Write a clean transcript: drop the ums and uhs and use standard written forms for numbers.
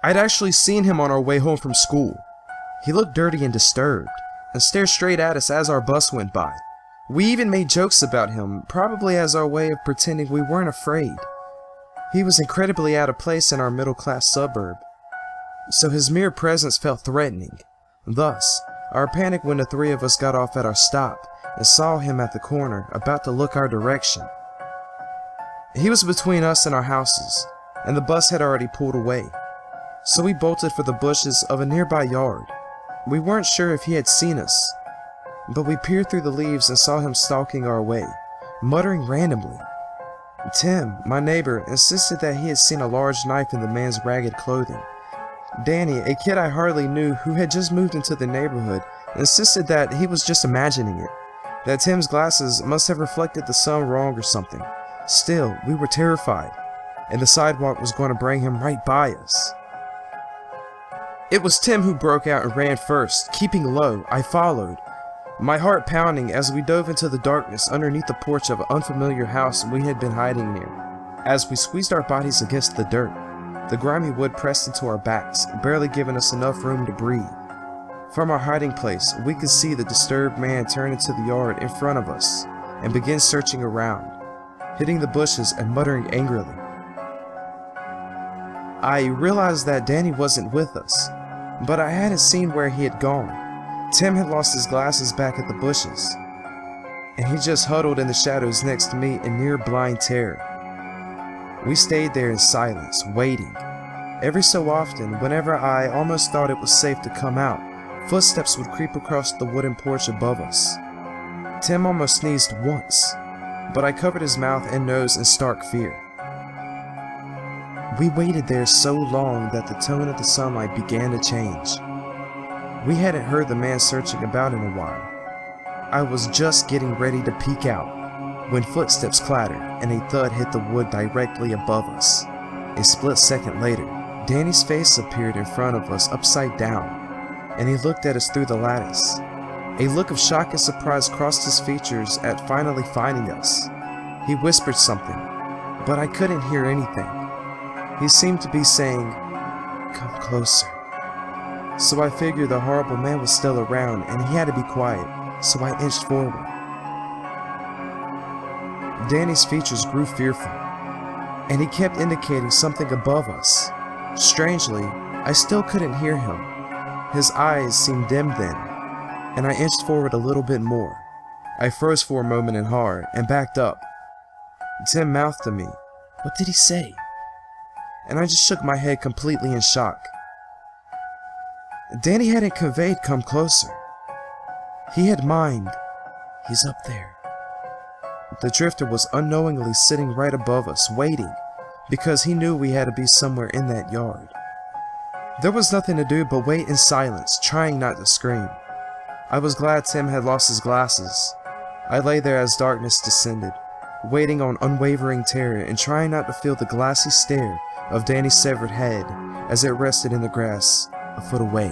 I'd actually seen him on our way home from school. He looked dirty and disturbed, and stared straight at us as our bus went by. We even made jokes about him, probably as our way of pretending we weren't afraid. He was incredibly out of place in our middle-class suburb, so his mere presence felt threatening. Thus, our panic when the three of us got off at our stop and saw him at the corner, about to look our direction. He was between us and our houses, and the bus had already pulled away, so we bolted for the bushes of a nearby yard. We weren't sure if he had seen us, but we peered through the leaves and saw him stalking our way, muttering randomly. Tim, my neighbor, insisted that he had seen a large knife in the man's ragged clothing. Danny, a kid I hardly knew who had just moved into the neighborhood, insisted that he was just imagining it, that Tim's glasses must have reflected the sun wrong or something. Still, we were terrified, and the sidewalk was going to bring him right by us. It was Tim who broke out and ran first. Keeping low, I followed, my heart pounding as we dove into the darkness underneath the porch of an unfamiliar house we had been hiding near. As we squeezed our bodies against the dirt, the grimy wood pressed into our backs, barely giving us enough room to breathe. From our hiding place, we could see the disturbed man turn into the yard in front of us and begin searching around, hitting the bushes and muttering angrily. I realized that Danny wasn't with us, but I hadn't seen where he had gone. Tim had lost his glasses back at the bushes, and he just huddled in the shadows next to me in near blind terror. We stayed there in silence, waiting. Every so often, whenever I almost thought it was safe to come out, footsteps would creep across the wooden porch above us. Tim almost sneezed once, but I covered his mouth and nose in stark fear. We waited there so long that the tone of the sunlight began to change. We hadn't heard the man searching about in a while. I was just getting ready to peek out when footsteps clattered and a thud hit the wood directly above us. A split second later, Danny's face appeared in front of us upside down, and he looked at us through the lattice. A look of shock and surprise crossed his features at finally finding us. He whispered something, but I couldn't hear anything. He seemed to be saying, "Come closer." So I figured the horrible man was still around and he had to be quiet, so I inched forward. Danny's features grew fearful, and he kept indicating something above us. Strangely, I still couldn't hear him. His eyes seemed dim then, and I inched forward a little bit more. I froze for a moment in horror and backed up. Tim mouthed to me, "What did he say?" And I just shook my head completely in shock. Danny hadn't conveyed "come closer." He had mimed, "He's up there." The drifter was unknowingly sitting right above us, waiting, because he knew we had to be somewhere in that yard. There was nothing to do but wait in silence, trying not to scream. I was glad Tim had lost his glasses. I lay there as darkness descended, waiting on unwavering terror and trying not to feel the glassy stare of Danny's severed head as it rested in the grass a foot away.